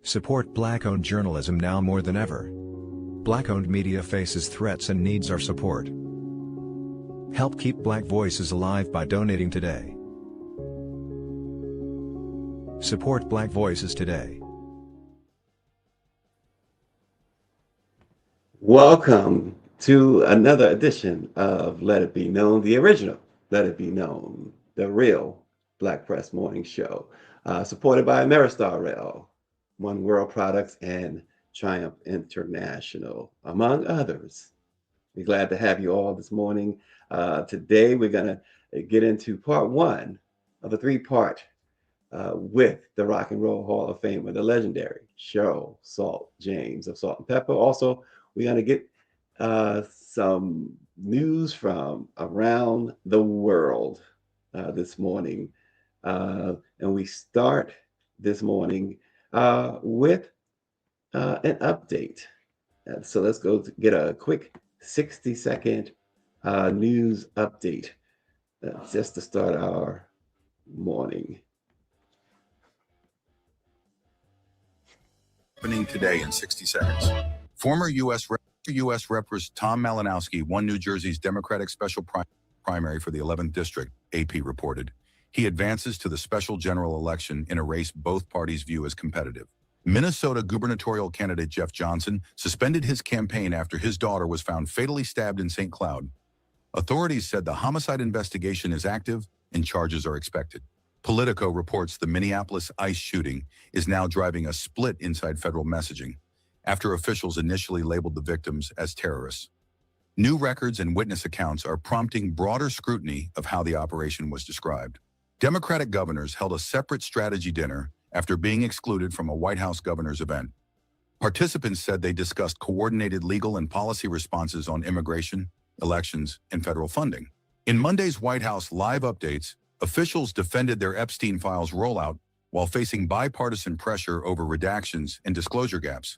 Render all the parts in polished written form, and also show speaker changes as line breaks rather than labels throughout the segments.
Support Black-owned journalism now more than ever. Black-owned media faces threats and needs our support. Help keep Black voices alive by donating today. Support Black voices today.
Welcome to another edition of Let It Be Known, the original Let It Be Known, the real Black Press Morning Show, supported by AmeriStarRail, One World Products, and Triumph International, among others. We're glad to have you all this morning. Today, we're going to get into part one of a three-part with the Rock and Roll Hall of Famer, the legendary Cheryl Salt James of Salt and Pepper. Also, we're going to get some news from around the world this morning. And we start this morning with an update. So let's go get a quick 60-second news update just to start our morning.
Happening today in 60 seconds. Former U.S. Representative Tom Malinowski won New Jersey's Democratic special primary for the 11th District, AP reported. He advances to the special general election in a race both parties view as competitive. Minnesota gubernatorial candidate Jeff Johnson suspended his campaign after his daughter was found fatally stabbed in St. Cloud. Authorities said the homicide investigation is active and charges are expected. Politico reports the Minneapolis ICE shooting is now driving a split inside federal messaging, after officials initially labeled the victims as terrorists. New records and witness accounts are prompting broader scrutiny of how the operation was described. Democratic governors held a separate strategy dinner after being excluded from a White House governor's event. Participants said they discussed coordinated legal and policy responses on immigration, elections, and federal funding. In Monday's White House live updates, officials defended their Epstein files rollout while facing bipartisan pressure over redactions and disclosure gaps.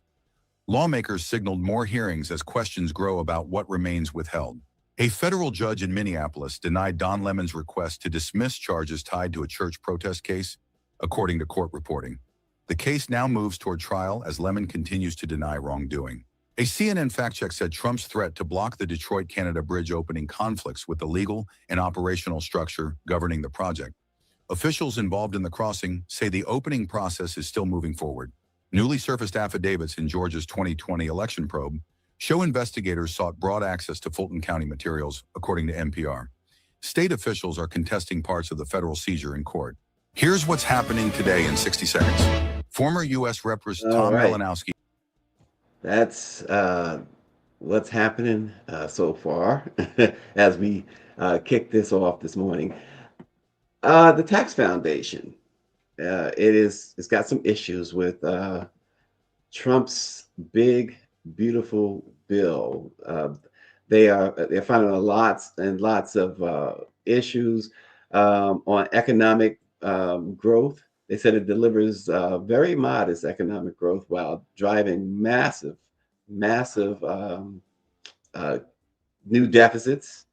Lawmakers signaled more hearings as questions grow about what remains withheld. A federal judge in Minneapolis denied Don Lemon's request to dismiss charges tied to a church protest case, according to court reporting. The case now moves toward trial as Lemon continues to deny wrongdoing. A CNN fact check said Trump's threat to block the Detroit-Canada bridge opening conflicts with the legal and operational structure governing the project. Officials involved in the crossing say the opening process is still moving forward. Newly surfaced affidavits in Georgia's 2020 election probe show investigators sought broad access to Fulton County materials, according to NPR. State officials are contesting parts of the federal seizure in court. Here's what's happening today in 60 seconds. Former U.S. Representative Tom Malinowski.
That's what's happening so far as we kick this off this morning. The Tax Foundation, it's got some issues with Trump's big, beautiful bill. They're finding lots and lots of issues on economic growth. They said it delivers very modest economic growth while driving massive new deficits.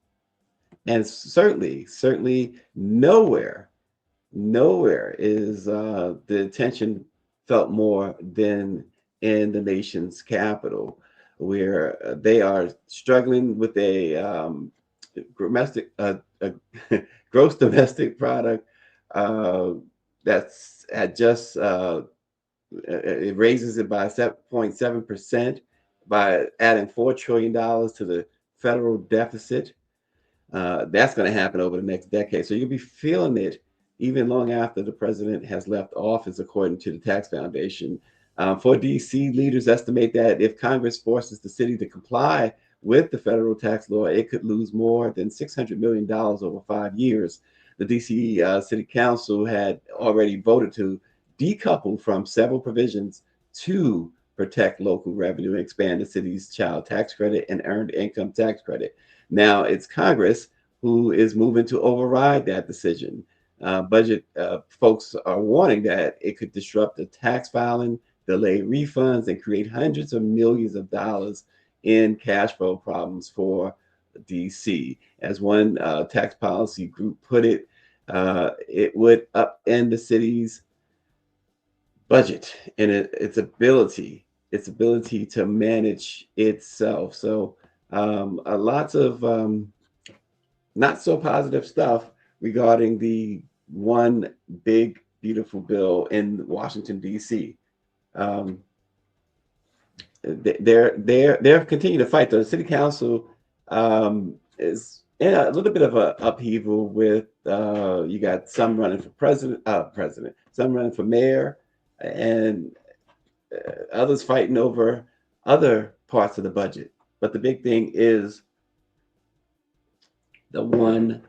And certainly nowhere is the attention felt more than in the nation's capital, where they are struggling with a gross domestic product that's at just it raises it by 7.7% by adding $4 trillion to the federal deficit. That's going to happen over the next decade. So you'll be feeling it even long after the president has left office, according to the Tax Foundation. For DC, leaders estimate that if Congress forces the city to comply with the federal tax law, it could lose more than $600 million over 5 years. The DC City Council had already voted to decouple from several provisions to protect local revenue and expand the city's child tax credit and earned income tax credit. Now it's Congress who is moving to override that decision. Budget folks are warning that it could disrupt the tax filing, delay refunds, and create hundreds of millions of dollars in cash flow problems for DC. As one tax policy group put it, it would upend the city's budget and its ability to manage itself. So lots of not so positive stuff regarding the one big beautiful bill in Washington D.C. Um, they're continuing to fight. The city council is in a little bit of a upheaval with you got some running for president, some running for mayor, and others fighting over other parts of the budget. But the big thing is the one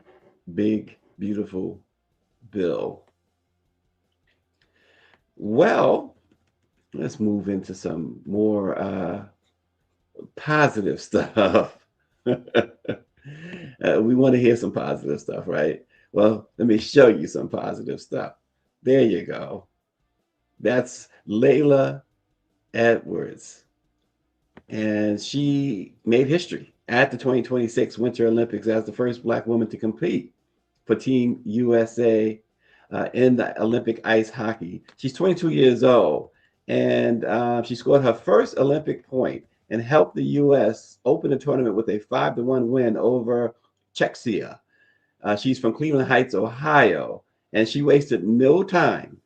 big beautiful bill. Well, let's move into some more positive stuff. We want to hear some positive stuff, right? Well, let me show you some positive stuff. There you go. That's Layla Edwards. And she made history at the 2026 Winter Olympics as the first Black woman to compete for Team USA in the Olympic ice hockey. She's 22 years old, and she scored her first Olympic point and helped the U.S. open the tournament with a 5-1 win over Czechia. She's from Cleveland Heights, Ohio, and she wasted no time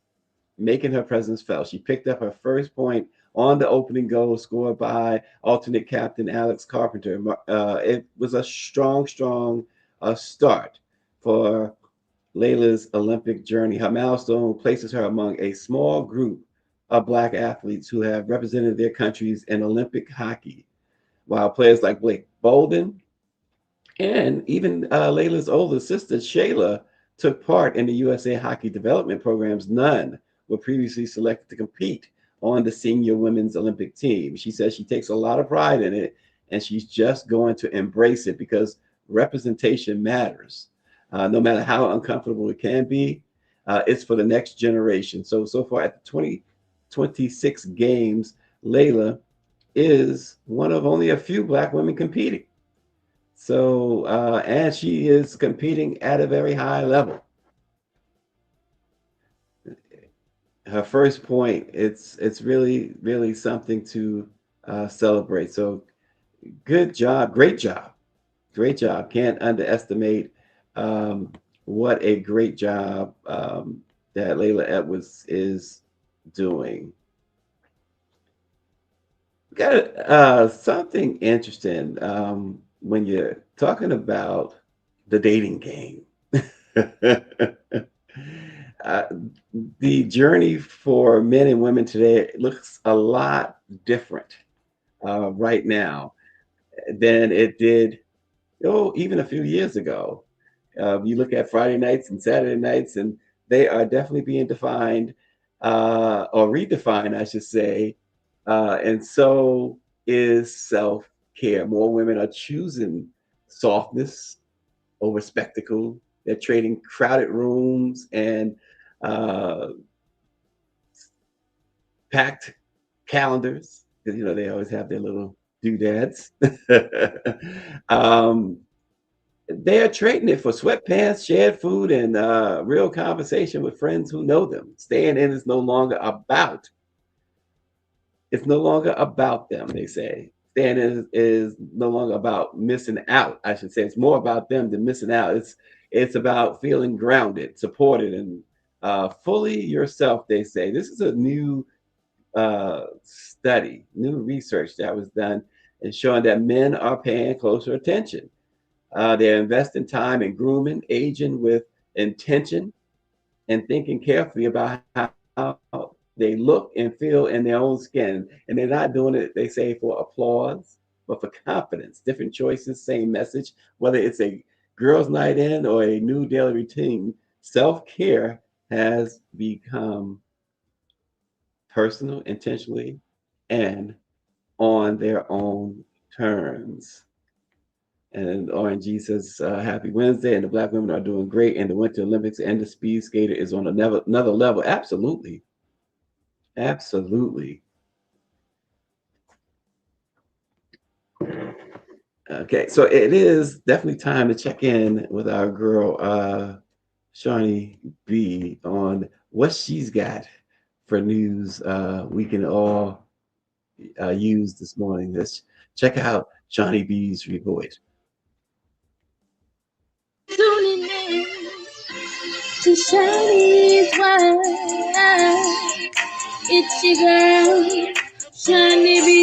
making her presence felt. She picked up her first point on the opening goal scored by alternate captain Alex Carpenter. It was a strong start for Layla's Olympic journey. Her milestone places her among a small group of Black athletes who have represented their countries in Olympic hockey, while players like Blake Bolden and even Layla's older sister, Shayla, took part in the USA Hockey Development Programs. None were previously selected to compete on the senior women's Olympic team. She says she takes a lot of pride in it, and she's just going to embrace it because representation matters. No matter how uncomfortable it can be, it's for the next generation. So far at the 2026 games, Layla is one of only a few Black women competing. So, and she is competing at a very high level. Her first point, it's really something to celebrate. So, good job, great job, great job. Can't underestimate what a great job that Layla Edwards is doing. We got something interesting when you're talking about the dating game. uh, the journey for men and women today looks a lot different right now than it did, even a few years ago. You look at Friday nights and Saturday nights, and they are definitely being defined or redefined, I should say. And so is self care. More women are choosing softness over spectacle. They're trading crowded rooms and uh, packed calendars because they always have their little doodads. um, they are trading it for sweatpants, shared food, and real conversation with friends who know them. Staying in is no longer about. It's no longer about them. They say staying in is no longer about missing out. I should say it's more about them than missing out. It's about feeling grounded, supported, and fully yourself. They say this is a new study, new research that was done, and showing that men are paying closer attention. They're investing time in grooming, aging with intention, and thinking carefully about how they look and feel in their own skin. And they're not doing it, they say, for applause, but for confidence. Different choices, same message, whether it's a girls' night in or a new daily routine. Self care has become personal, intentionally, and on their own terms. And RNG says, happy Wednesday. And the Black women are doing great in the Winter Olympics, and the speed skater is on another level. Absolutely. Absolutely. Okay, so it is definitely time to check in with our girl, Shawnee B, on what she's got for news we can all use this morning. Let's check out Johnny B's report.
Tuning in to Shawnee's World. It's your girl, Shawnee B.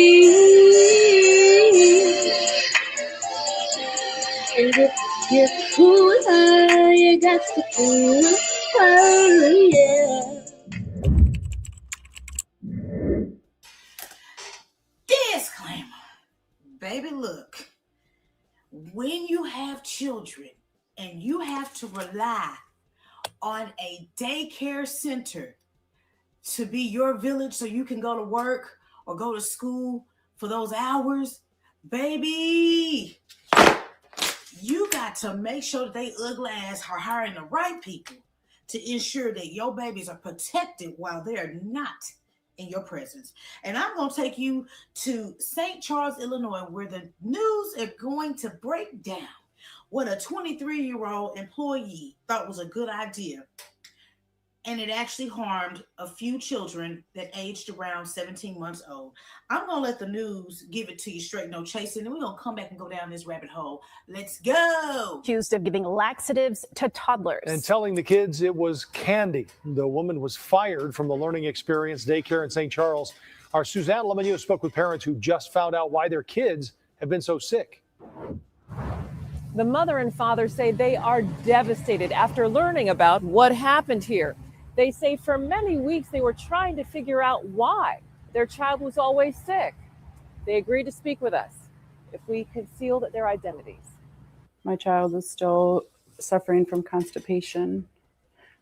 And if you're cooler, you got to cool. Oh, yeah.
Disclaimer. Baby, look. When you have children and you have to rely on a daycare center to be your village so you can go to work or go to school for those hours, baby, you got to make sure that they ugly ass are hiring the right people to ensure that your babies are protected while they're not in your presence. And I'm going to take you to St. Charles, Illinois, where the news is going to break down what a 23-year-old employee thought was a good idea. And it actually harmed a few children that aged around 17 months old. I'm going to let the news give it to you straight, no chasing, and we're going to come back and go down this rabbit hole. Let's go.
Accused of giving laxatives to toddlers.
And telling the kids it was candy. The woman was fired from the Learning Experience daycare in St. Charles. Our Suzanne Lemonnier spoke with parents who just found out why their kids have been so sick.
The mother and father say they are devastated after learning about what happened here. They say for many weeks they were trying to figure out why their child was always sick. They agreed to speak with us if we concealed their identities.
My child is still suffering from constipation,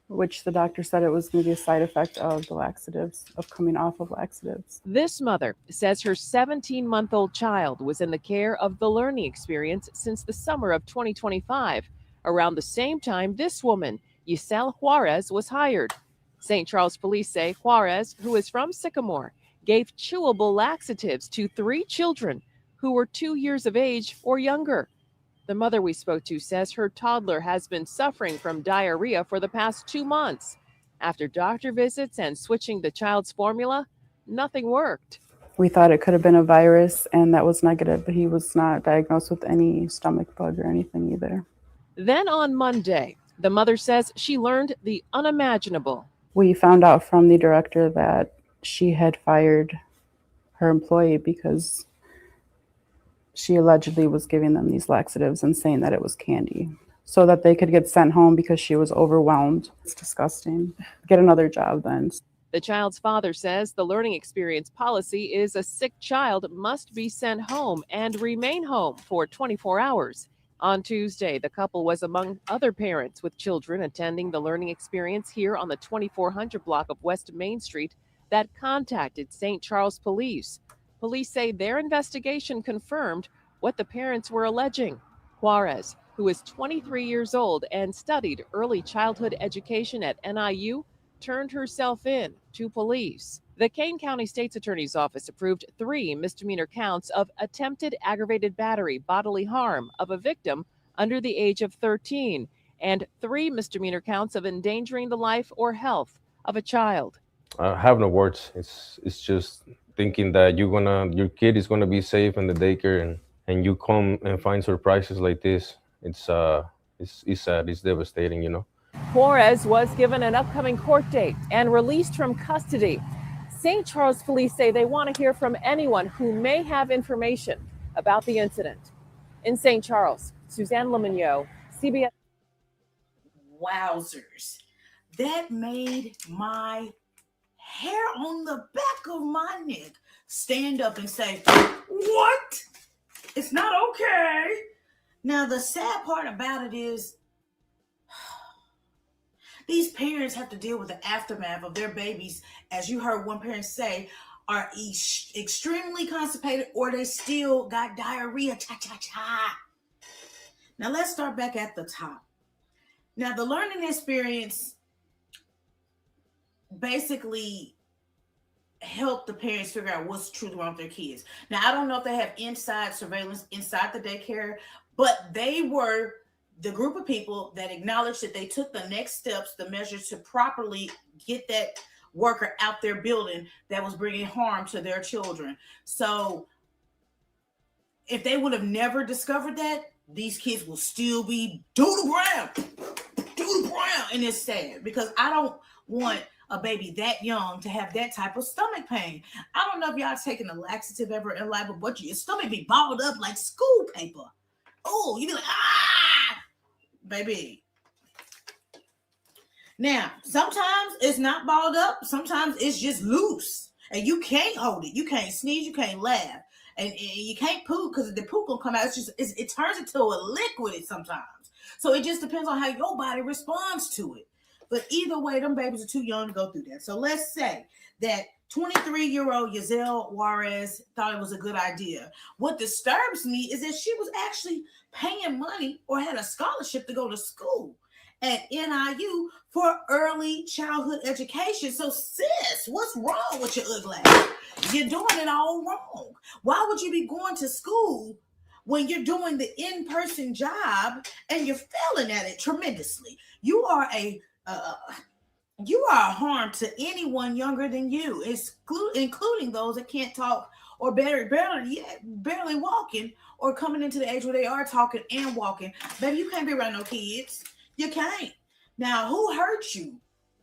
which the doctor said it was going to be a side effect of the laxatives, of coming off of laxatives.
This mother says her 17-month-old child was in the care of the Learning Experience since the summer of 2025. Around the same time, this woman, Yisel Juarez, was hired. St. Charles police say Juarez, who is from Sycamore, gave chewable laxatives to 3 children who were 2 years of age or younger. The mother we spoke to says her toddler has been suffering from diarrhea for the past 2 months. After doctor visits and switching the child's formula, nothing worked.
We thought it could have been a virus, and that was negative, but he was not diagnosed with any stomach bug or anything either.
Then on Monday, the mother says she learned the unimaginable.
We found out from the director that she had fired her employee because she allegedly was giving them these laxatives and saying that it was candy so that they could get sent home because she was overwhelmed. It's disgusting. Get another job then.
The child's father says the Learning Experience policy is a sick child must be sent home and remain home for 24 hours. On Tuesday, the couple was among other parents with children attending the Learning Experience here on the 2400 block of West Main Street that contacted St. Charles Police. Police say their investigation confirmed what the parents were alleging. Juarez, who is 23 years old and studied early childhood education at NIU, turned herself in to police. The Kane County State's Attorney's Office approved 3 misdemeanor counts of attempted aggravated battery, bodily harm of a victim under the age of 13, and 3 misdemeanor counts of endangering the life or health of a child.
I have no words. It's just thinking that your kid is gonna be safe in the daycare, and you come and find surprises like this. It's sad. It's devastating, you know.
Juarez was given an upcoming court date and released from custody. St. Charles police say they want to hear from anyone who may have information about the incident. In St. Charles, Suzanne Lemonnier, CBS.
Wowzers. That made my hair on the back of my neck stand up and say, what? It's not okay. Now, the sad part about it is these parents have to deal with the aftermath of their babies, as you heard one parent say, are extremely constipated or they still got diarrhea. Cha-cha-cha. Now, let's start back at the top. Now, the Learning Experience basically helped the parents figure out what's truly wrong with their kids. Now, I don't know if they have inside surveillance inside the daycare, but they were the group of people that acknowledged that they took the next steps, the measures to properly get that worker out their building that was bringing harm to their children. So if they would have never discovered that, these kids will still be doodle brown. And it's sad because I don't want a baby that young to have that type of stomach pain. I don't know if y'all taken a laxative ever in life, but your stomach be balled up like school paper. Oh, you be like, baby. Now, sometimes it's not balled up. Sometimes it's just loose. And you can't hold it. You can't sneeze. You can't laugh. And you can't poop because the poop gonna come out. It turns into a liquid sometimes. So it just depends on how your body responds to it. But either way, them babies are too young to go through that. So let's say that 23-year-old Giselle Juarez thought it was a good idea. What disturbs me is that she was actually paying money or had a scholarship to go to school at NIU for early childhood education. So sis, what's wrong with your ugly ass? You're doing it all wrong. Why would you be going to school when you're doing the in-person job and you're failing at it tremendously? You are a harm to anyone younger than you, including those that can't talk or barely walking or coming into the age where they are talking and walking. Baby, you can't be around no kids. You can't. Now, who hurt you?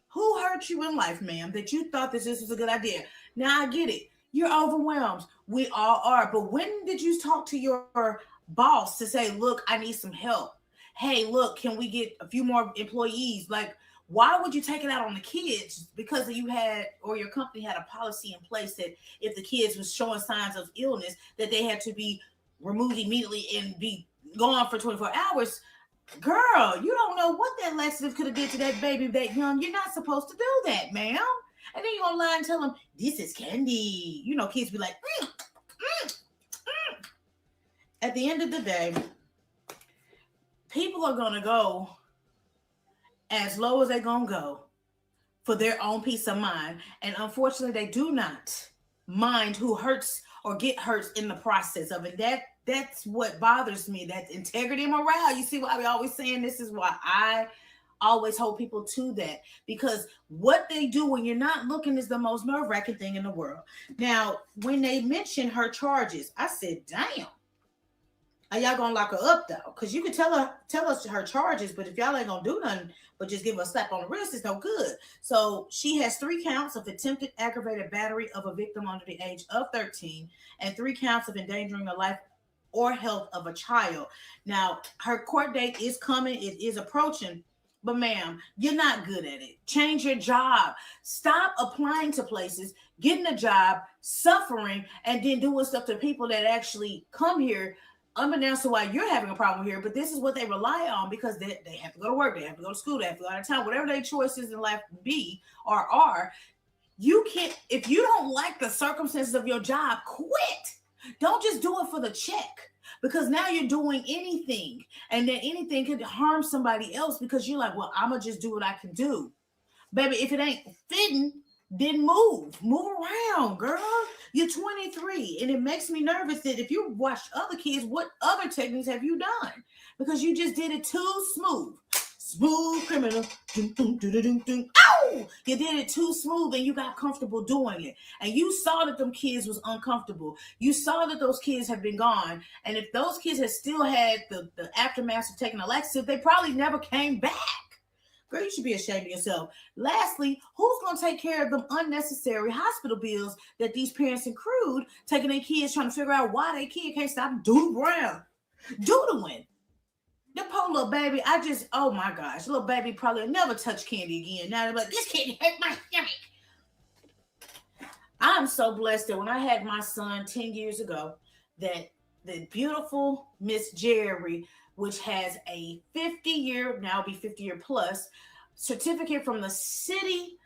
Who hurt you in life, ma'am, that you thought this was a good idea? Now, I get it. You're overwhelmed. We all are. But when did you talk to your boss to say, look, I need some help? Hey, look, can we get a few more employees? Like, why would you take it out on the kids? Because you had, or your company had a policy in place that if the kids was showing signs of illness, that they had to be removed immediately and be gone for 24 hours. Girl, you don't know what that laxative could have did to that baby that young. You're not supposed to do that, ma'am. And then you're gonna lie and tell them this is candy. You know, kids be like, At the end of the day, people are gonna go as low as they're gonna go for their own peace of mind. And unfortunately, they do not mind who hurts or get hurt in the process of it. That's what bothers me. That's integrity and morale. You see why we always saying this is why I always hold people to that, because what they do when you're not looking is the most nerve-wracking thing in the world. Now, when they mentioned her charges, I said, damn. Are y'all gonna lock her up though? Because you can tell us her charges, but if y'all ain't gonna do nothing but just give her a slap on the wrist, it's no good. So she has 3 counts of attempted aggravated battery of a victim under the age of 13 and 3 counts of endangering the life or health of a child. Now, her court date is coming. It is approaching. But ma'am, you're not good at it. Change your job. Stop applying to places, getting a job, suffering, and then doing stuff to people that actually come here unbeknownst to why you're having a problem here. But this is what they rely on because they have to go to work, they have to go to school, they have to go out of town, whatever their choices in life be or are. You can't, if you don't like the circumstances of your job, quit. Don't just do it for the check, because now you're doing anything, and then anything could harm somebody else because you're like, well, I'm gonna just do what I can do. Baby, if it ain't fitting, then move around, girl. You're 23, and it makes me nervous that if you watched other kids, what other techniques have you done? Because you just did it too smooth. Smooth criminal. Ow! You did it too smooth and you got comfortable doing it. And you saw that them kids was uncomfortable. You saw that those kids have been gone. And if those kids had still had the aftermath of taking a laxative, they probably never came back. Girl, you should be ashamed of yourself. Lastly, who's going to take care of them unnecessary hospital bills that these parents accrued, taking their kids trying to figure out why their kid can't stop doodling? The poor little baby, oh my gosh, little baby probably never touch candy again. Now they're like, this candy hurt my stomach. I'm so blessed that when I had my son 10 years ago, that the beautiful Miss Jerry, which has a 50-year, now be 50-year plus, certificate from the city,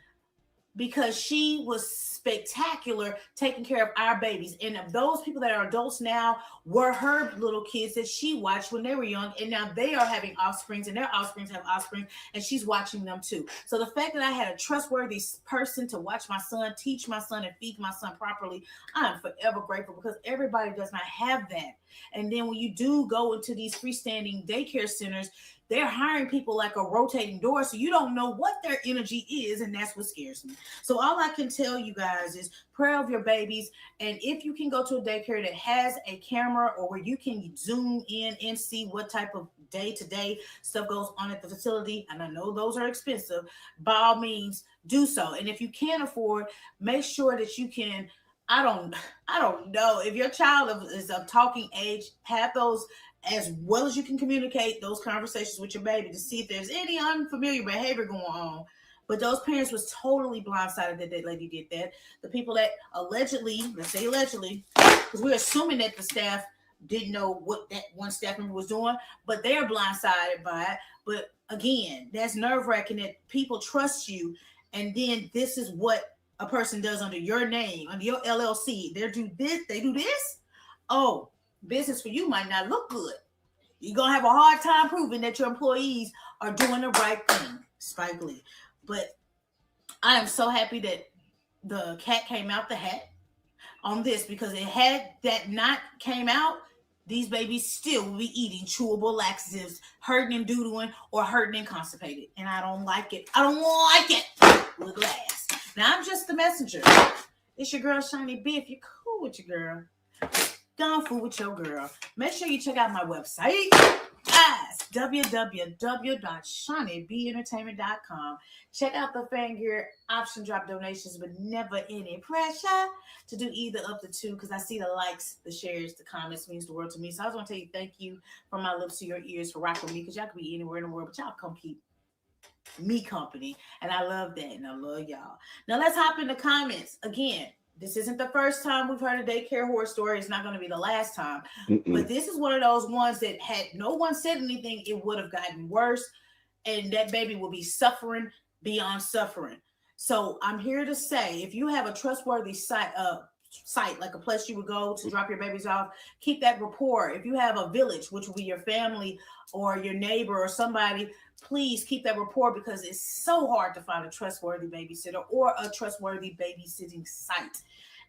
because she was spectacular taking care of our babies. And of those people that are adults now were her little kids that she watched when they were young. And now they are having offsprings, and their offsprings have offspring, and she's watching them too. So the fact that I had a trustworthy person to watch my son, teach my son, and feed my son properly, I'm forever grateful, because everybody does not have that. And then when you do go into these freestanding daycare centers, they're hiring people like a rotating door, so you don't know what their energy is, and that's what scares me. So all I can tell you guys is pray over your babies, and if you can go to a daycare that has a camera or where you can zoom in and see what type of day-to-day stuff goes on at the facility, and I know those are expensive, by all means do so. And if you can't afford, make sure that you can, I don't know, if your child is of talking age, have those as well as you can communicate those conversations with your baby to see if there's any unfamiliar behavior going on. But those parents was totally blindsided that that lady did that. The people that allegedly, let's say allegedly, because we're assuming that the staff didn't know what that one staff member was doing, but they're blindsided by it. But again, that's nerve-wracking that people trust you, and then this is what a person does under your name, under your LLC. They do this. Oh, business for you might not look good. You're gonna have a hard time proving that your employees are doing the right thing, Spike Lee. But I am so happy that the cat came out the hat on this, because it had that not came out, these babies still will be eating chewable laxatives, hurting and doodling, or hurting and constipated. And I don't like it. I don't like it. With glass. Now I'm just the messenger. It's your girl Shiny B. If you're cool with your girl, gone fool with your girl. Make sure you check out my website. That's www.shinybeentertainment.com. Check out the fan gear option drop donations, but never any pressure to do either of the two, because I see the likes, the shares, the comments means the world to me. So I just want to tell you thank you from my lips to your ears for rocking with me, because y'all could be anywhere in the world, but y'all come keep me company. And I love that, and I love y'all. Now let's hop in the comments. Again, this isn't the first time we've heard a daycare horror story. It's not going to be the last time. But this is one of those ones that had no one said anything, it would have gotten worse. And that baby will be suffering beyond suffering. So I'm here to say, if you have a trustworthy site, like a place you would go to drop your babies off, keep that rapport. If you have a village, which will be your family or your neighbor or somebody, please keep that rapport, because it's so hard to find a trustworthy babysitter or a trustworthy babysitting site.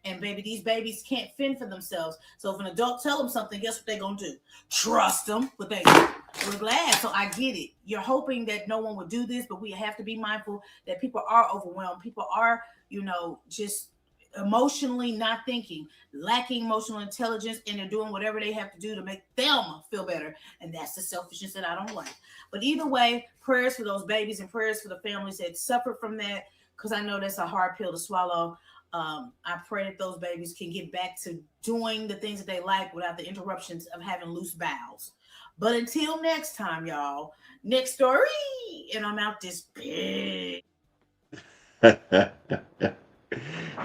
And baby, these babies can't fend for themselves. So if an adult tell them something, guess what they're going to do? Trust them. But we're glad. So I get it. You're hoping that no one would do this, but we have to be mindful that people are overwhelmed. People are, just emotionally not thinking, lacking emotional intelligence, and they're doing whatever they have to do to make them feel better. And that's the selfishness that I don't like. But either way, prayers for those babies and prayers for the families that suffered from that, because I know that's a hard pill to swallow. I pray that those babies can get back to doing the things that they like without the interruptions of having loose bowels. But until next time, y'all, next story, and I'm out this big.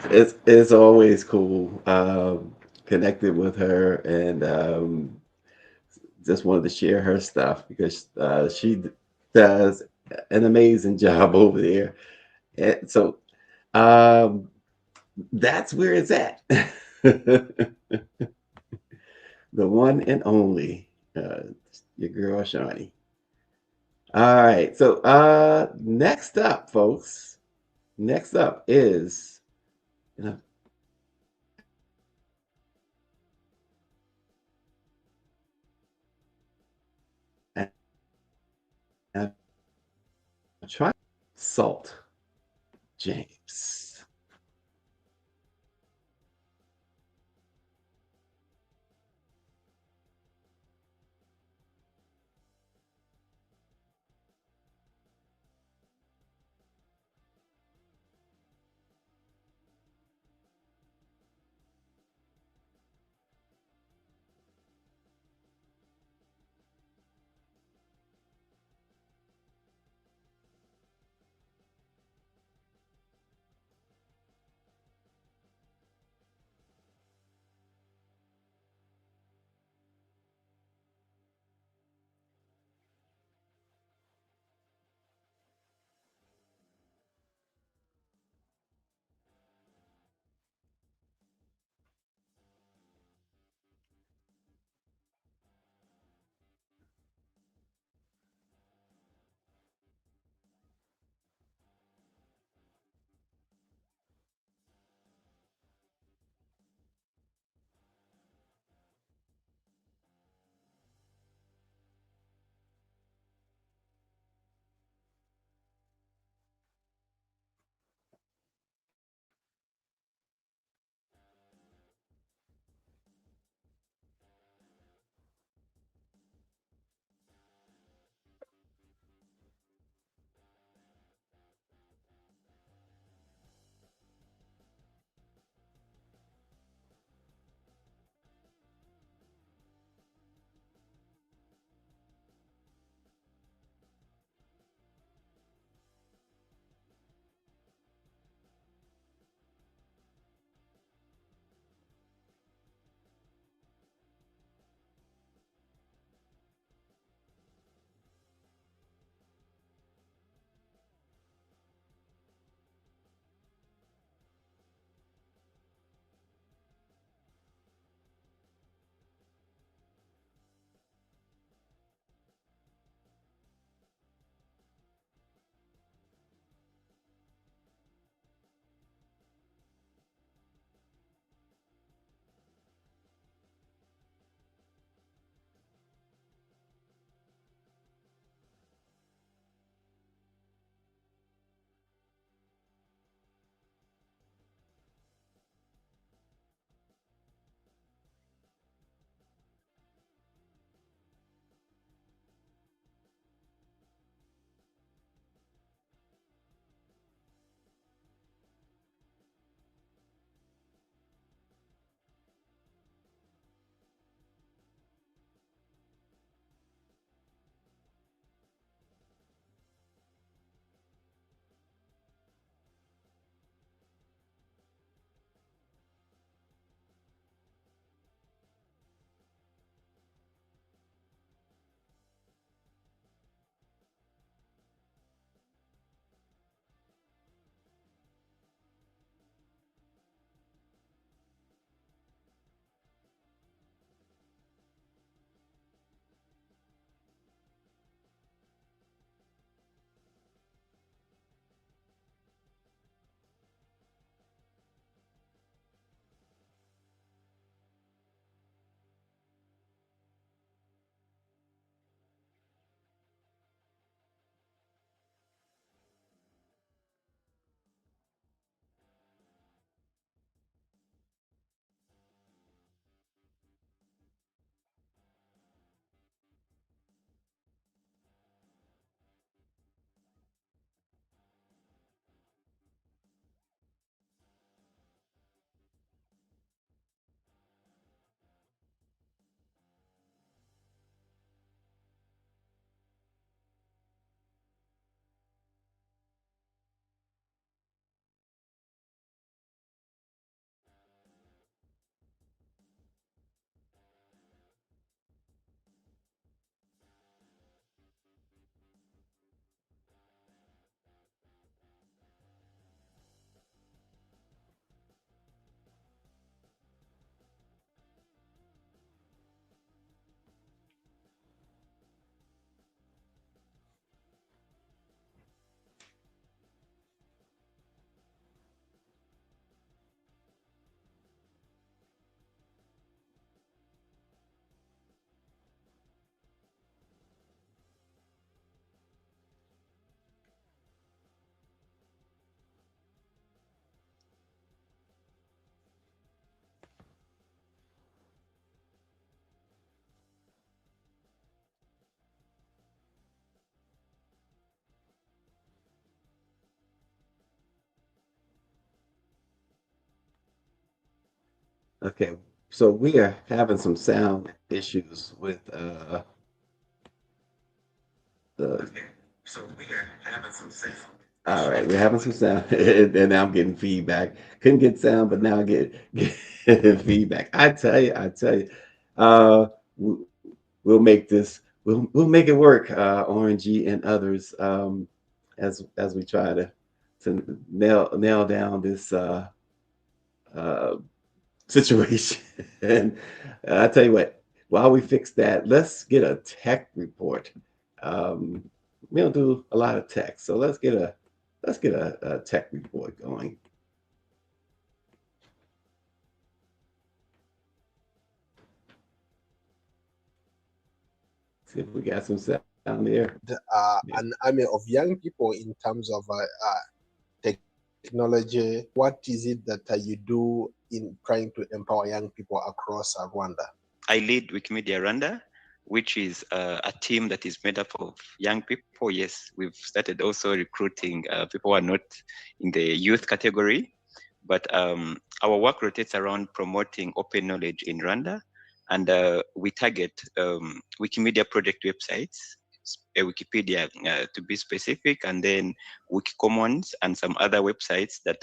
It's always cool connected with her, and just wanted to share her stuff, because she does an amazing job over there. And so that's where it's at. The one and only, your girl Shawnee. All right, so next up, folks. Next up is, try Salt James. Okay, so we are having some sound issues with the. So we are having some sound. All right, we're having some sound, and now I'm getting feedback. Couldn't get sound, but now I get feedback. I tell you, uh, w- we'll make this. We'll make it work. RNG and others, as we try to nail down this uh situation. And I tell you what, while we fix that, let's get a tech report. Um, we don't do a lot of tech, so let's get a tech report going. See if we got some sound there. Yeah.
An army of young people in terms of technology. What is it that you do in trying to empower young people across Rwanda?
I lead Wikimedia Rwanda, which is a team that is made up of young people. Yes, we've started also recruiting people who are not in the youth category, but our work rotates around promoting open knowledge in Rwanda, and we target Wikimedia project websites, Wikipedia to be specific, and then Wikicommons and some other websites that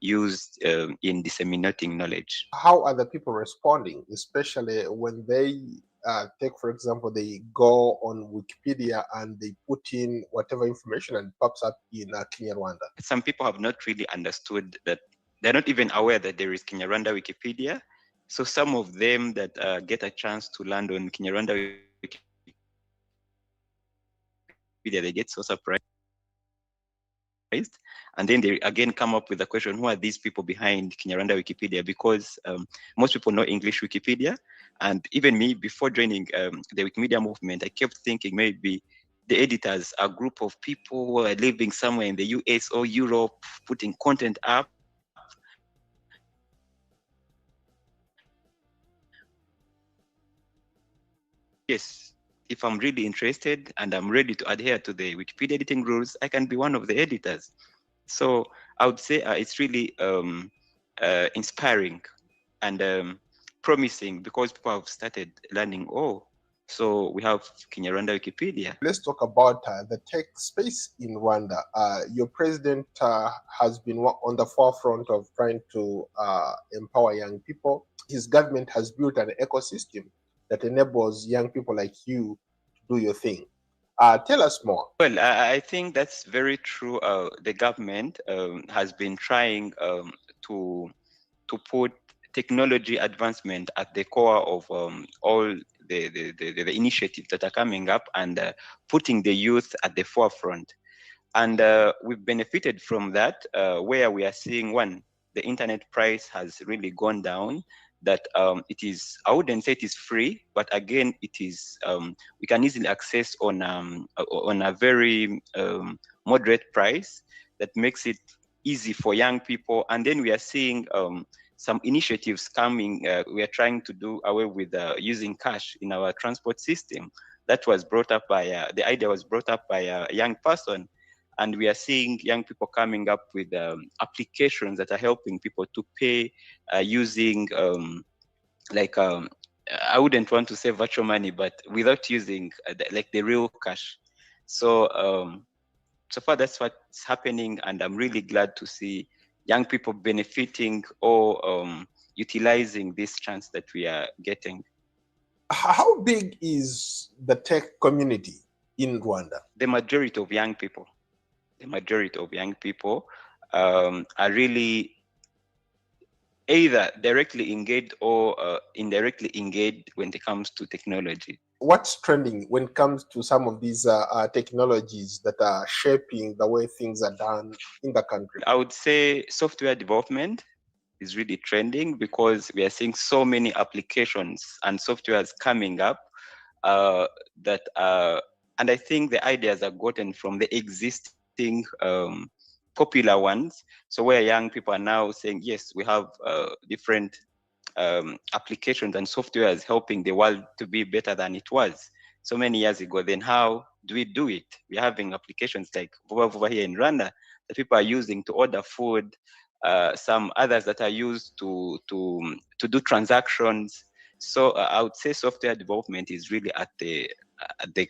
used in disseminating knowledge.
How are the people responding, especially when they take, for example, they go on Wikipedia and they put in whatever information and it pops up in Kinyarwanda?
Some people have not really understood that. They're not even aware that there is Kinyarwanda Wikipedia. So some of them that get a chance to land on Kinyarwanda Wikipedia, they get so surprised. And then they again come up with the question, who are these people behind Kinyarwanda Wikipedia? Because most people know English Wikipedia. And even me, before joining the Wikimedia movement, I kept thinking maybe the editors are a group of people who are living somewhere in the US or Europe, putting content up. Yes, if I'm really interested and I'm ready to adhere to the Wikipedia editing rules, I can be one of the editors. So I would say it's really inspiring and promising, because people have started learning, oh, so we have Kinyarwanda Wikipedia.
Let's talk about the tech space in Rwanda. Your president has been on the forefront of trying to empower young people. His government has built an ecosystem that enables young people like you to do your thing. Tell us more.
Well, I think that's very true. The government has been trying to put technology advancement at the core of all the initiatives that are coming up, and putting the youth at the forefront. And we've benefited from that, where we are seeing, one, the internet price has really gone down. That it is, I wouldn't say it is free, but again, it is, we can easily access on a very moderate price that makes it easy for young people. And then we are seeing some initiatives coming. We are trying to do away with using cash in our transport system. That was brought up by, the idea was brought up by a young person. And we are seeing young people coming up with applications that are helping people to pay using I wouldn't want to say virtual money, but without using the real cash. So so far that's what's happening, and I'm really glad to see young people benefiting or utilizing this chance that we are getting.
How big is the tech community in Rwanda?
The majority of young people are really either directly engaged or indirectly engaged when it comes to technology.
What's trending when it comes to some of these technologies that are shaping the way things are done in the country?
I would say software development is really trending, because we are seeing so many applications and softwares coming up that and I think the ideas are gotten from the existing popular ones. So where young people are now saying, yes, we have different applications and softwares helping the world to be better than it was so many years ago. Then how do we do it? We're having applications like Vuba Vuba here in Rwanda that people are using to order food, some others that are used to do transactions. So I would say software development is really at the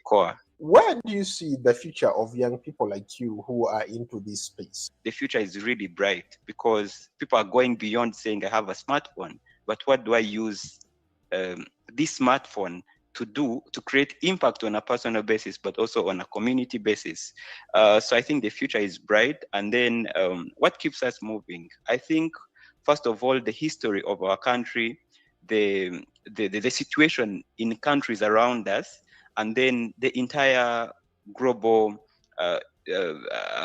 core.
Where do you see the future of young people like you who are into this space?
The future is really bright because people are going beyond saying I have a smartphone, but what do I use this smartphone to do to create impact on a personal basis, but also on a community basis? So I think the future is bright. And then what keeps us moving? I think, first of all, the history of our country, the situation in countries around us, and then the entire global, I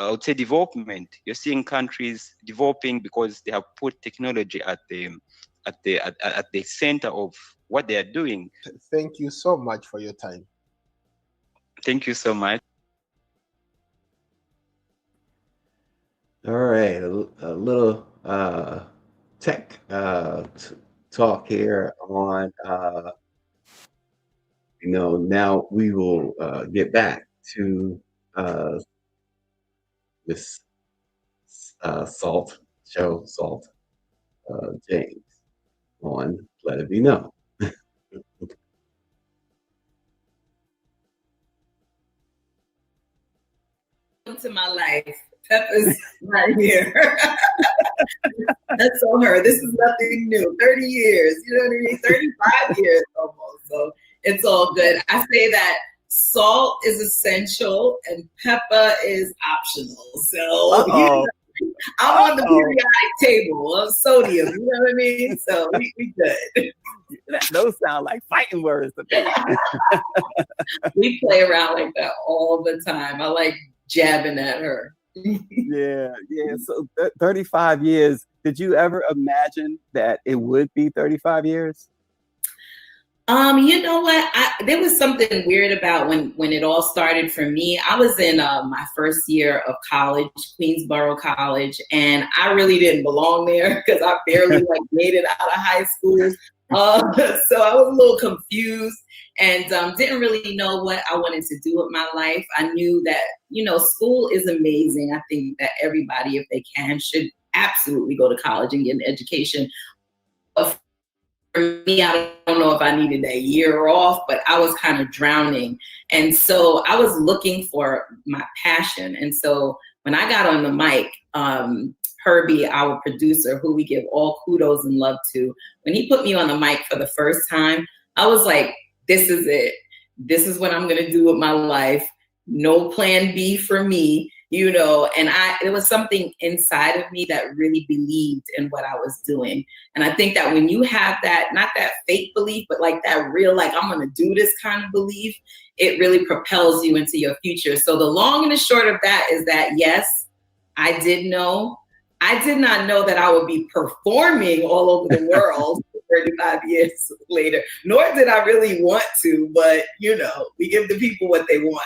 would say, development. You're seeing countries developing because they have put technology at the center of what they are doing.
Thank you so much for your time.
Thank you so much.
All right, a little tech talk here on, now we will get back to this Salt James on Let It Be Known.
To my life, Peppa's right here. That's on her. This is nothing new. 30 years, you know what I mean? 35 years almost. So it's all good. I say that salt is essential and pepper is optional. So I'm on the periodic table of sodium. You know what I mean? So we good.
Those sound like fighting words to me.
We play around like that all the time. I like jabbing at her.
Yeah. So 35 years. Did you ever imagine that it would be 35 years?
You know what? There was something weird about when it all started for me. I was in my first year of college, Queensborough College, and I really didn't belong there because I barely made it out of high school. So I was a little confused and didn't really know what I wanted to do with my life. I knew that, school is amazing. I think that everybody, if they can, should absolutely go to college and get an education. But for me, I don't know if I needed that year off, but I was kind of drowning. And so I was looking for my passion. And so when I got on the mic, Herbie, our producer, who we give all kudos and love to, when he put me on the mic for the first time, I was like, this is it. This is what I'm going to do with my life. No plan B for me, and it was something inside of me that really believed in what I was doing. And I think that when you have that, not that fake belief, but like that real, like I'm going to do this kind of belief, it really propels you into your future. So the long and the short of that is that, yes, I did know. I did not know that I would be performing all over the world 35 years later, nor did I really want to, but we give the people what they want.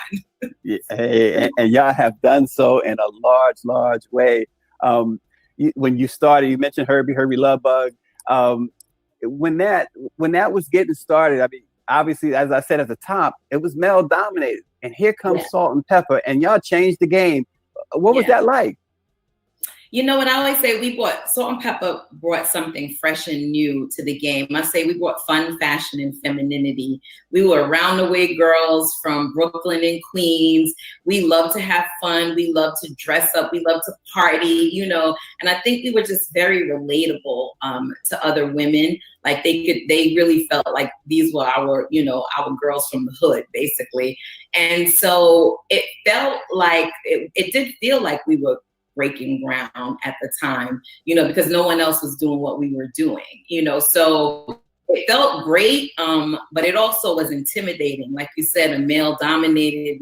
Yeah, and y'all have done so in a large way. When you started, you mentioned Herbie Lovebug. When that was getting started, I mean, obviously, as I said at the top, it was male dominated, and here comes Salt and Pepper, and y'all changed the game. What was that like?
You know what I always say, Salt and Pepper brought something fresh and new to the game. I say we brought fun, fashion, and femininity. We were around the way girls from Brooklyn and Queens. We love to have fun. We love to dress up. We love to party, and I think we were just very relatable to other women. Like they really felt like these were our girls from the hood, basically. And so it felt like, it did feel like we were breaking ground at the time, because no one else was doing what we were doing, so it felt great. But it also was intimidating. Like you said, a male dominated,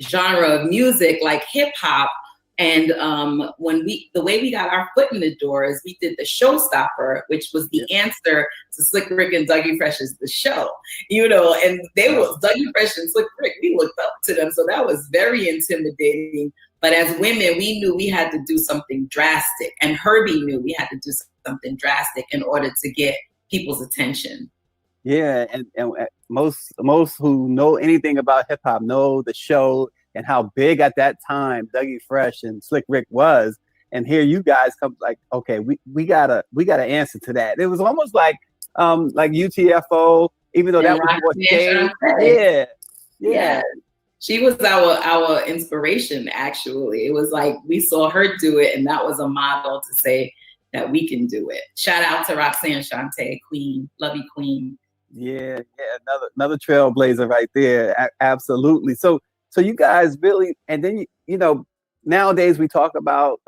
genre of music like hip hop. And the way we got our foot in the door is we did the Showstopper, which was the answer to Slick Rick and Dougie Fresh's The Show, and they were Dougie Fresh and Slick Rick. We looked up to them. So that was very intimidating. But as women, we knew we had to do something drastic. And Herbie knew we had to do something drastic in order to get people's attention.
Yeah, and most who know anything about hip hop know The Show and how big at that time Dougie Fresh and Slick Rick was. and here you guys come like, okay, we gotta answer to that. It was almost like UTFO, even though that was more stage. Yeah.
She was our inspiration, actually. It was like we saw her do it, and that was a model to say that we can do it. Shout out to Roxanne Shante, Queen. Love you, Queen.
Yeah, another trailblazer right there. Absolutely. So you guys really, and then nowadays we talk about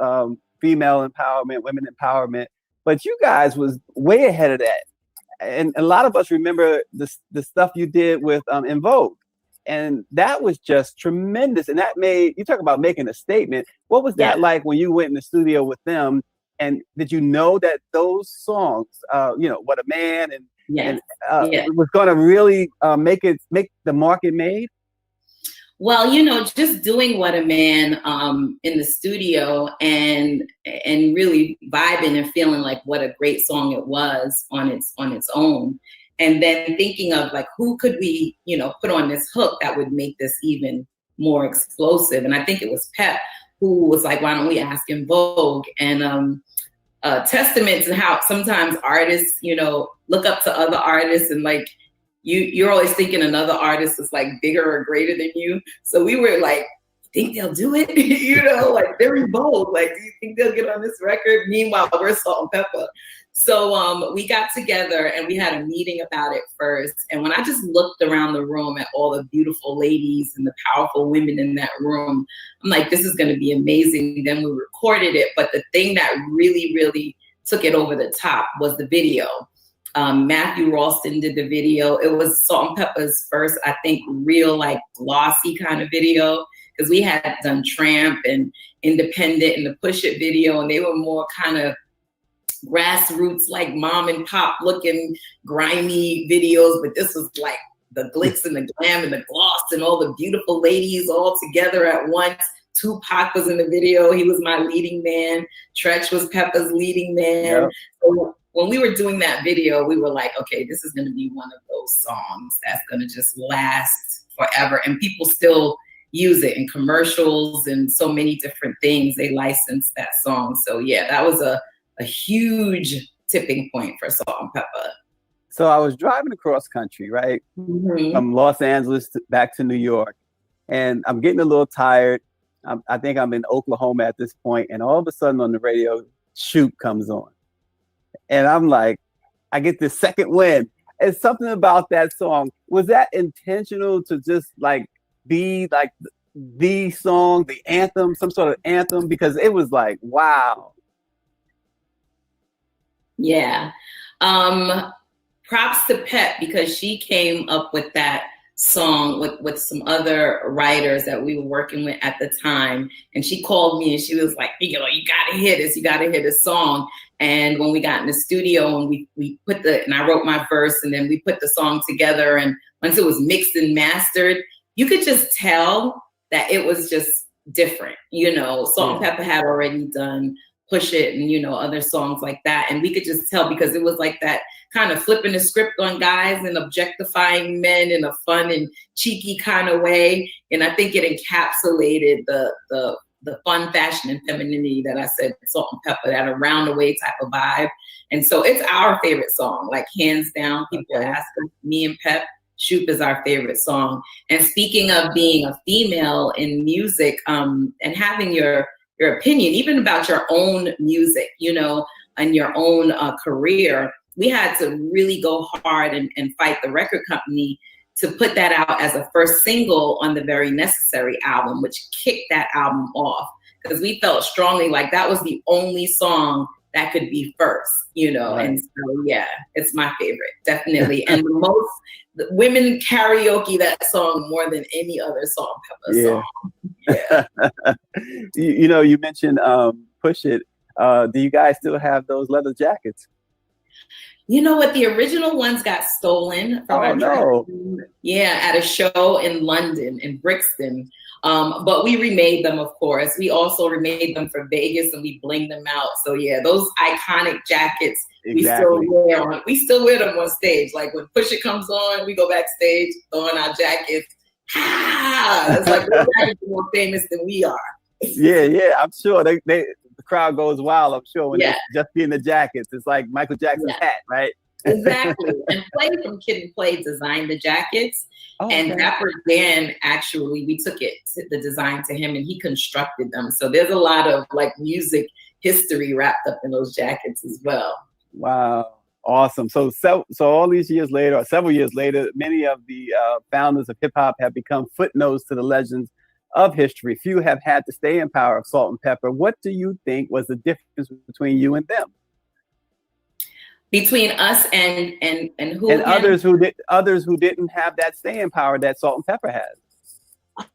female empowerment, women empowerment, but you guys was way ahead of that. And a lot of us remember the stuff you did with In Vogue. And that was just tremendous. And that you talk about making a statement. What was that like when you went in the studio with them? And did you know that those songs, What a Man was going to really make the market made?
Well, just doing What a Man in the studio and really vibing and feeling like what a great song it was on its own. And then thinking of like, who could we, put on this hook that would make this even more explosive? And I think it was Pep who was like, why don't we ask In Vogue? And testaments and how sometimes artists, look up to other artists and like, you're always thinking another artist is like bigger or greater than you. So we were like, think they'll do it? Like they're In Vogue. Like, do you think they'll get on this record? Meanwhile, we're Salt and Pepper. So we got together and we had a meeting about it first. And when I just looked around the room at all the beautiful ladies and the powerful women in that room, I'm like, this is going to be amazing. Then we recorded it. But the thing that really, really took it over the top was the video. Matthew Ralston did the video. It was Salt and Pepper's first, I think, real like glossy kind of video, because we had done Tramp and Independent and the Push It video, and they were more kind of grassroots, like mom and pop looking grimy videos. But this was like the glitz and the glam and the gloss and all the beautiful ladies all together at once. Tupac was in the video. He was my leading man. Tretch was Pepper's leading man. Yep. So when we were doing that video, we were like, okay, this is going to be one of those songs that's going to just last forever. And people still use it in commercials and so many different things. They licensed that song. So yeah, that was a huge tipping point for Salt and Pepper.
So I was driving across country, right? Mm-hmm. From Los Angeles back to New York. And I'm getting a little tired. I think I'm in Oklahoma at this point. And all of a sudden on the radio, Shoot comes on. And I'm like, I get this second wind. It's something about that song. Was that intentional to just like be like the song, the anthem, some sort of anthem? Because it was like, wow.
Yeah. Props to Pep, because she came up with that song with some other writers that we were working with at the time. And she called me and she was like, you gotta hear this, you gotta hear this song. And when we got in the studio and we put and I wrote my verse and then we put the song together, and once it was mixed and mastered, you could just tell that it was just different. Salt and Pepper had already done Push It and, other songs like that. And we could just tell, because it was like that kind of flipping the script on guys and objectifying men in a fun and cheeky kind of way. And I think it encapsulated the fun, fashion, and femininity that I said, Salt and Pepper, that around the way type of vibe. And so it's our favorite song, like hands down. People ask us, me and Pep, Shoop is our favorite song. And speaking of being a female in music, and having your opinion, even about your own music, and your own career, we had to really go hard and fight the record company to put that out as a first single on the Very Necessary album, which kicked that album off, because we felt strongly like that was the only song that could be first, Right. And so, yeah, it's my favorite, definitely. And the women karaoke that song more than any other Salt and Pepper song. Yeah.
You mentioned Push It. Do you guys still have those leather jackets?
You know what? The original ones got stolen from our dress. Yeah, at a show in London, in Brixton. But we remade them, of course. We also remade them for Vegas, and we blinged them out. So yeah, those iconic jackets, exactly. we still wear them on stage. Like when Push It comes on, we go backstage, throw on our jackets. It's like those jackets are more famous than we are.
Yeah, I'm sure. They crowd goes wild, I'm sure, when
Yeah.
they just be in the jackets. It's like Michael Jackson's hat, right?
Exactly. And Play from Kid and Play designed the jackets. And Dapper Dan, actually, we took the design to him and he constructed them. So there's a lot of like music history wrapped up in those jackets as well.
Wow. Awesome. So all these years later, or several years later, many of the founders of hip hop have become footnotes to the legends of history. Few have had to stay in power of Salt and Pepper. What do you think was the difference between you and them?
Between us and who?
And others who didn't have that staying power that Salt and Pepper has.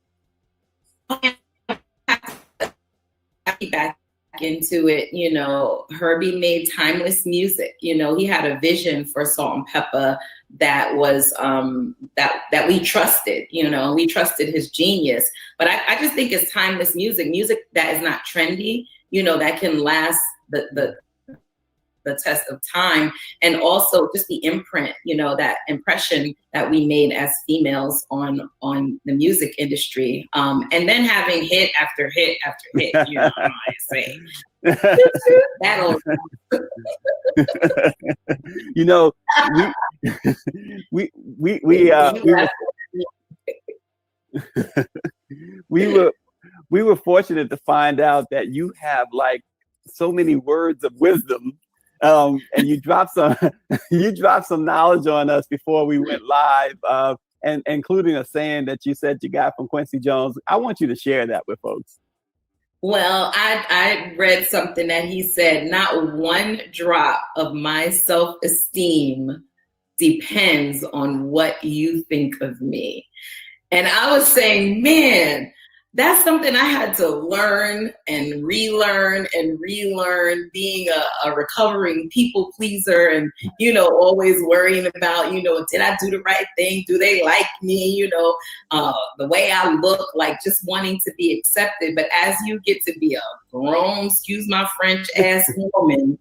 Back into it, you know, Herbie made timeless music. You know, he had a vision for Salt and Pepper that was that we trusted. You know, we trusted his genius. But I just think it's timeless music that is not trendy. You know, that can last the test of time, and also just the imprint, you know, that impression that we made as females on the music industry, and then having hit after hit after hit, you know, I say that'll.
You know, we were fortunate to find out that you have like so many words of wisdom. And you dropped some knowledge on us before we went live, and including a saying that you said you got from Quincy Jones. I want you to share that with folks.
Well, I read something that he said, not one drop of my self-esteem depends on what you think of me. And I was saying, man, that's something I had to learn and relearn being a recovering people pleaser and, you know, always worrying about, you know, did I do the right thing? Do they like me? You know, the way I look, like just wanting to be accepted. But as you get to be a grown, excuse my French, ass woman,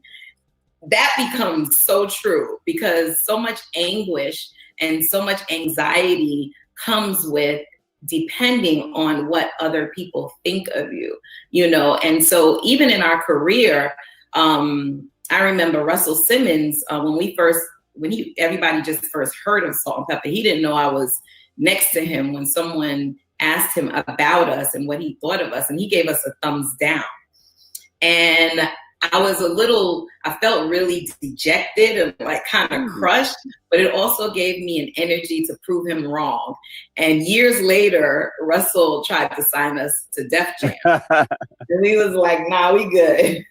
that becomes so true, because so much anguish and so much anxiety comes with depending on what other people think of you, you know. And so even in our career, I remember Russell Simmons, when everybody just first heard of Salt and Pepper, he didn't know I was next to him when someone asked him about us and what he thought of us, and he gave us a thumbs down. And I felt really dejected and like kind of crushed, but it also gave me an energy to prove him wrong. And years later, Russell tried to sign us to Def Jam. And he was like, nah, we good.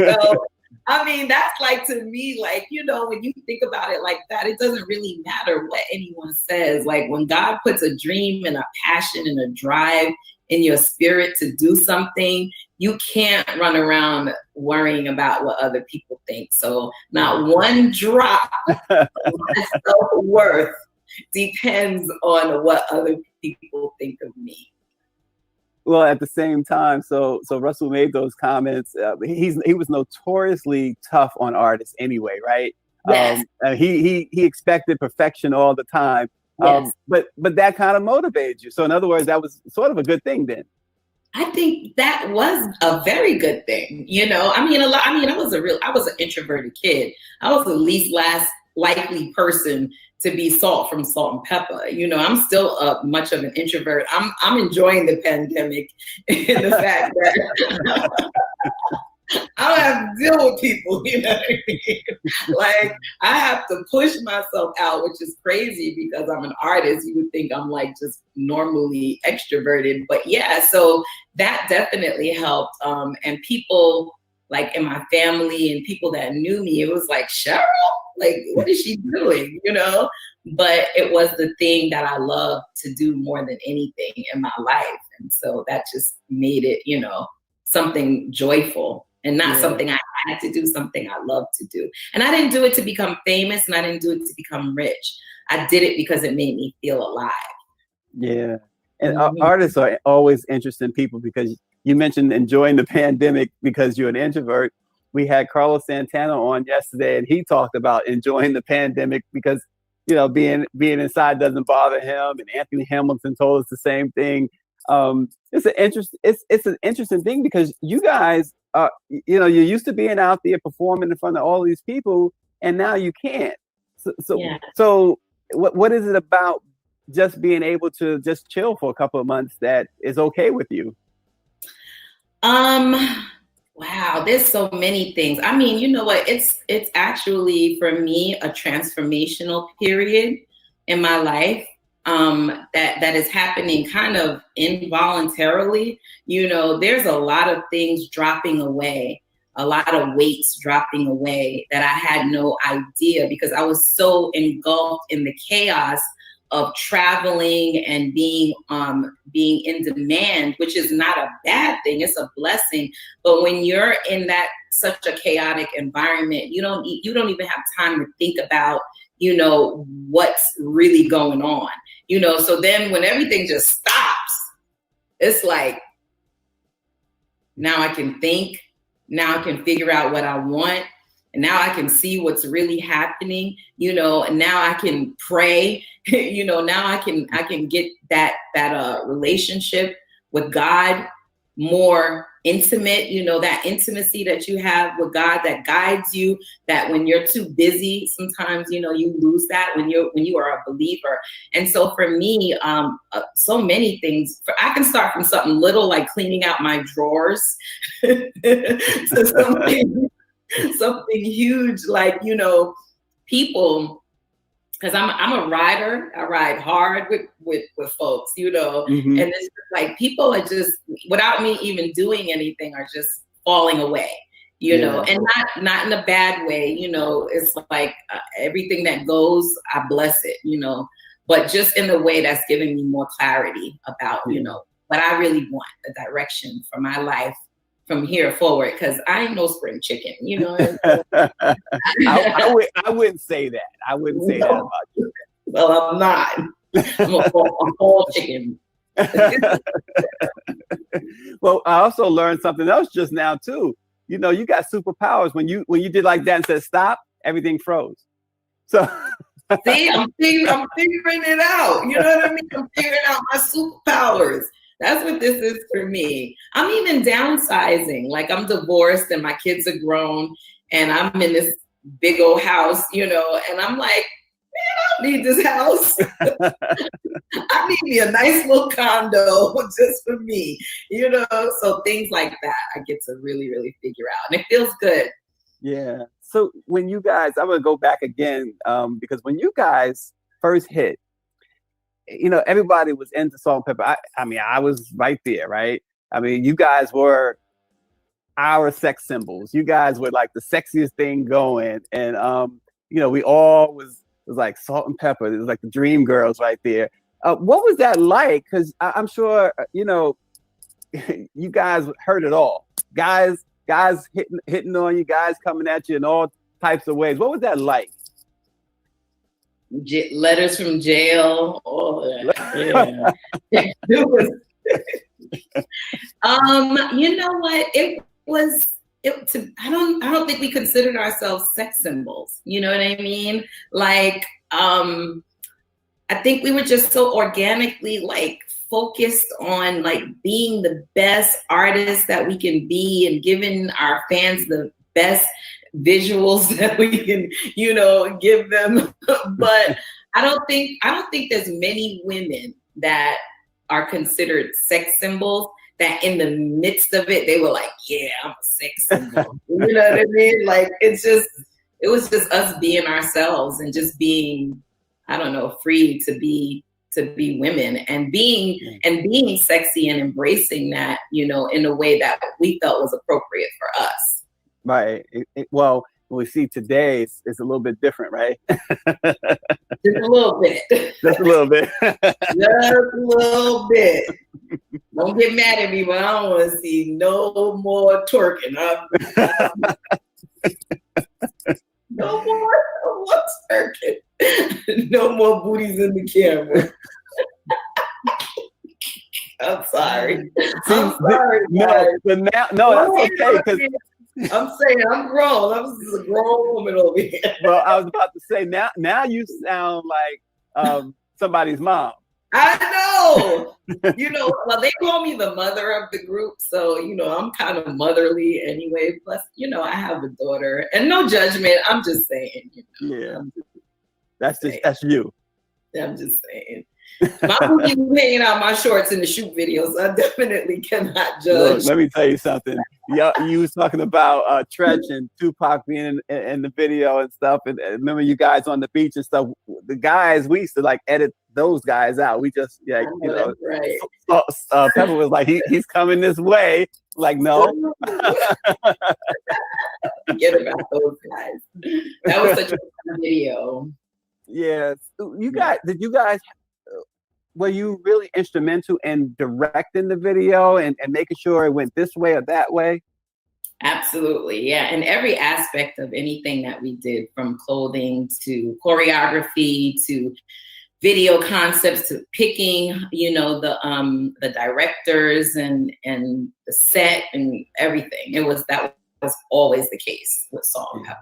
So, I mean, that's like, to me, like, you know, when you think about it like that, it doesn't really matter what anyone says. Like when God puts a dream and a passion and a drive in your spirit to do something, you can't run around worrying about what other people think. So not one drop of my self-worth depends on what other people think of me.
Well, at the same time, so Russell made those comments. He was notoriously tough on artists anyway, right?
Yes.
He expected perfection all the time.
Yes.
But that kind of motivated you. So in other words, that was sort of a good thing then.
I think that was a very good thing. You know, I was an introverted kid. I was the least likely person to be Salt from Salt and Pepper. You know, I'm still much of an introvert. I'm enjoying the pandemic in the fact that I don't have to deal with people, you know what I mean? Like, I have to push myself out, which is crazy because I'm an artist. You would think I'm like just normally extroverted. But yeah, so that definitely helped. And people like in my family and people that knew me, it was like, Cheryl, like, what is she doing, you know? But it was the thing that I love to do more than anything in my life. And so that just made it, you know, something joyful. And not something I had to do, something I love to do. And I didn't do it to become famous, and I didn't do it to become rich. I did it because it made me feel alive.
Yeah. And artists are always interesting people, because you mentioned enjoying the pandemic because you're an introvert. We had Carlos Santana on yesterday, and he talked about enjoying the pandemic because, you know, being inside doesn't bother him. And Anthony Hamilton told us the same thing. It's an interesting thing because you guys, you're used to being out there performing in front of all these people, and now you can't. So what is it about just being able to just chill for a couple of months that is okay with you?
Wow, there's so many things. I mean, you know what? It's actually for me a transformational period in my life that is happening kind of involuntarily. There's a lot of things dropping away, a lot of weights dropping away that I had no idea because I was so engulfed in the chaos of traveling and being in demand, which is not a bad thing. It's a blessing. But when you're in that such a chaotic environment, you don't even have time to think about, what's really going on. So then when everything just stops, it's like, now I can think, now I can figure out what I want. And now I can see what's really happening, and now I can pray, now I can get that relationship with God more intimate, that intimacy that you have with God that guides you, that when you're too busy, sometimes, you lose that when you are a believer. And so for me, so many things, I can start from something little like cleaning out my drawers to something huge like, people, because I'm a rider. I ride hard with folks,
Mm-hmm.
and it's just like people are just, without me even doing anything, are just falling away, and not in a bad way, it's like everything that goes, I bless it, but just in a way that's giving me more clarity about, what I really want, the direction for my life from here forward, because I ain't no spring chicken,
I wouldn't say that. I wouldn't say that about you.
Well, I'm not. I'm a fall chicken.
Well, I also learned something else just now too. You got superpowers. When you did like that and said stop, everything froze. So
see, I'm figuring it out. You know what I mean? I'm figuring out my superpowers. That's what this is for me. I'm even downsizing. Like I'm divorced and my kids are grown and I'm in this big old house, and I'm like, man, I don't need this house. I need me a nice little condo just for me, So things like that I get to really, really figure out. And it feels good.
Yeah. So when you guys, I'm going to go back again because when you guys first hit, everybody was into salt and pepper. I mean, I was right there, right? I mean, you guys were our sex symbols. You guys were like the sexiest thing going. And, we all was like salt and pepper. It was like the dream girls right there. What was that like? Because I'm sure, you guys heard it all. Guys hitting on you, guys coming at you in all types of ways. What was that like?
Letters from jail. Oh, yeah. You know what? It was. I don't think we considered ourselves sex symbols. You know what I mean? Like, I think we were just so organically like focused on like being the best artists that we can be and giving our fans the best visuals that we can, give them. But I don't think there's many women that are considered sex symbols that in the midst of it, they were like, yeah, I'm a sex symbol. You know what I mean? Like, it was just us being ourselves and just being, I don't know, free to be women and being sexy and embracing that, in a way that we felt was appropriate for us.
Right. Well, what we see today is a little bit different, right?
Just a little bit.
Just a little bit.
Just a little bit. Don't get mad at me, but I don't want to see no more twerking. No more twerking. No more booties in the camera. I'm sorry. I'm sorry.
But no, that's okay because
I'm saying I'm grown. I'm just a grown woman over here.
Well, I was about to say now you sound like somebody's mom.
I know. Well, they call me the mother of the group, so I'm kind of motherly anyway. Plus, I have a daughter, and no judgment. I'm just saying.
Yeah, that's you.
I'm just saying. My booty was hanging out my shorts in the shoot video, so I definitely cannot judge.
Look, let me tell you something. You was talking about Tretch and Tupac being in the video and stuff, and remember you guys on the beach and stuff. The guys, we used to like edit those guys out. We just
Right.
Pepper was like, he's coming this way. Like, no.
Forget about those guys. That was such a fun video.
Yeah. Did you guys were you really instrumental in directing the video and making sure it went this way or that way?
Absolutely, yeah. And every aspect of anything that we did, from clothing to choreography to video concepts to picking, the directors and the set and everything. That was always the case with Salt and Pepper,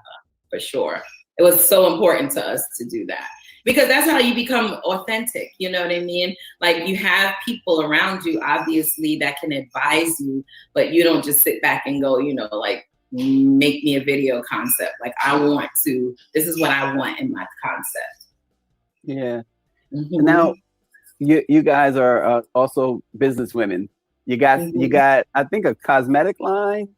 for sure. It was so important to us to do that. Because that's how you become authentic, you know what I mean? Like, you have people around you, obviously, that can advise you, but you don't just sit back and go, like, make me a video concept. Like, this is what I want in my concept.
Yeah. Mm-hmm. Now, you guys are also business women. You got, I think, a cosmetic line.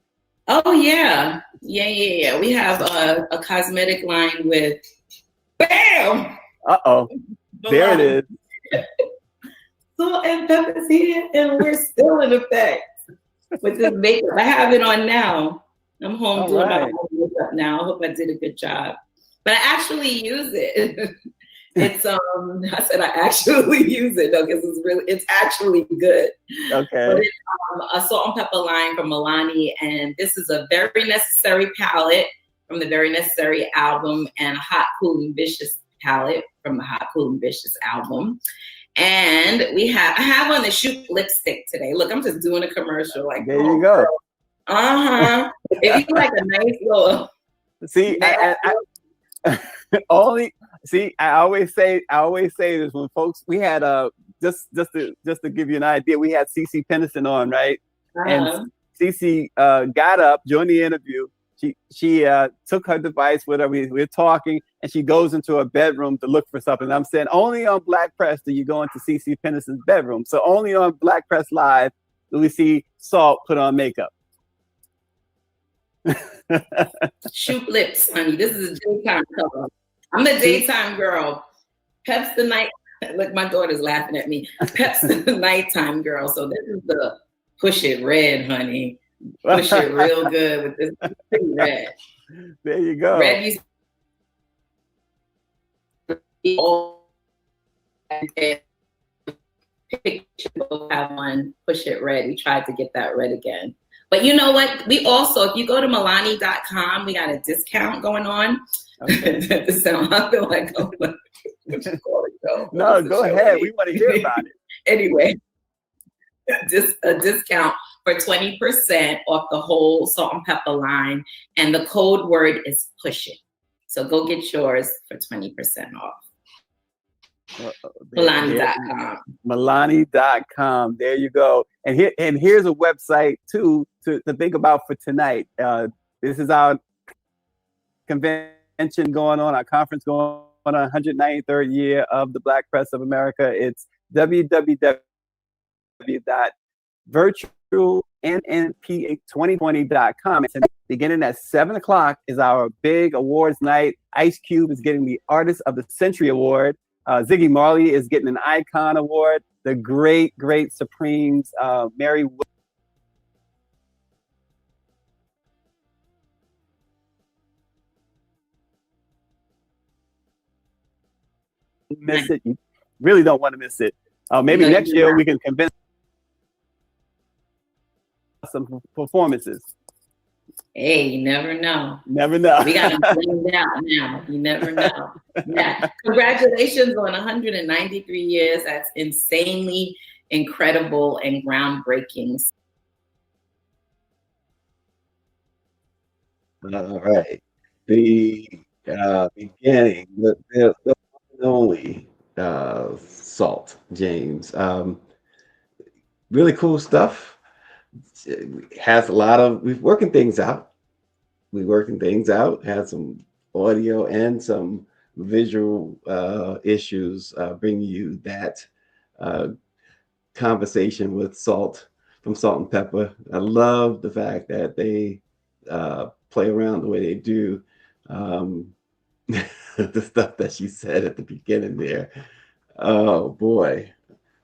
Oh, yeah. Yeah. We have a cosmetic line with, bam!
Uh-oh, there it is.
Salt and Pepper's here, and we're still in effect with this makeup. I have it on now. I'm home doing my own makeup now. I hope I did a good job. But I actually use it. I said I actually use it, though, because it's actually good.
Okay.
But it's a Salt and Pepper line from Milani, and this is a Very Necessary palette from the Very Necessary album, and a Hot, Cool, and Vicious palette from the Hot, Cool, and Vicious album. And I have on the Shoot lipstick today. Look, I'm just doing a commercial. Like,
there you go.
If you like a nice little.
See, I always say this when folks, we had just to give you an idea, we had CeCe Peniston on, right? And CeCe got up, joined the interview. She took her device, whatever, we're talking, and she goes into her bedroom to look for something. I'm saying only on Black Press do you go into CeCe Peniston's bedroom. So only on Black Press Live do we see Salt put on makeup.
Shoot lips, honey. This is a daytime color. I'm a daytime girl. Pep's the night. Look, my daughter's laughing at me. Pep's the nighttime girl. So this is the Push It Red, honey. Push it real good with this red.
There you go.
Red used have one. Push It Red. We tried to get that red again. But you know what? We also, if you go to Milani.com, we got a discount going on. Okay. I feel like, oh, what you call it, though?
No, go ahead. We want to hear about it.
Anyway, a discount for 20% off the whole Salt and Pepper line. And the code word is PUSH IT. So go get yours for 20% off. Milani.com.
Milani.com. There you go. And here's a website too to think about for tonight. This is our convention going on, our conference going on, 193rd year of the Black Press of America. It's www.virtualnnp2020.com. And beginning at 7:00 is our big awards night. Ice Cube is getting the Artist of the Century Award. Ziggy Marley is getting an Icon Award. The great Supremes, Mary miss it. You really don't want to miss it. Maybe next year we can convince some performances.
Hey, you never know.
Never know.
We got to blend out now. You never know. Yeah. Congratulations on 193 years. That's insanely incredible and groundbreaking.
All right. The beginning, the only Salt, James. Really cool stuff. Has a lot of, we're working things out. Had some audio and some visual issues, bringing you that conversation with Salt from Salt and Pepper. I love the fact that they play around the way they do. The stuff that she said at the beginning there. Oh boy,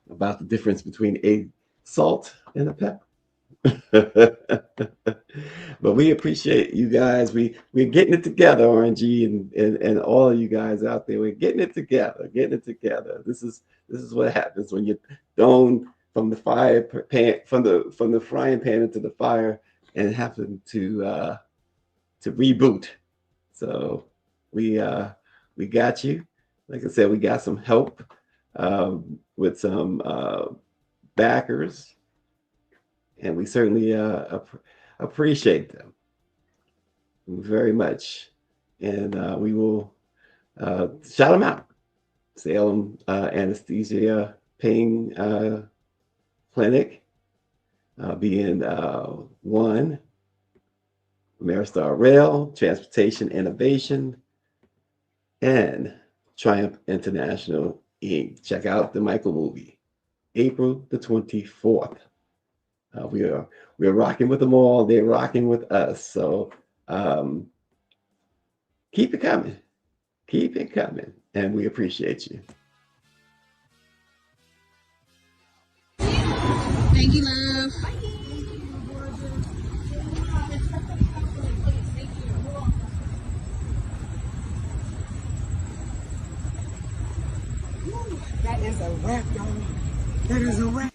about the difference between a salt and a pepper. But we appreciate you guys. We're getting it together, RNG, and all of you guys out there. We're getting it together. This is what happens when you're thrown from the fire pan, from the frying pan into the fire, and happen to reboot. So we got you. Like I said, we got some help with some backers, and we certainly appreciate them very much. And we will shout them out. Salem Anesthesia Pain Clinic being one. AmeriStarRail, Transportation Innovation, and Triumph International Inc. Check out the Michael movie, April the 24th. We're rocking with them all. They're rocking with us. So keep it coming. And we appreciate you.
Thank you, love.
That is a wrap, y'all. That is a wrap.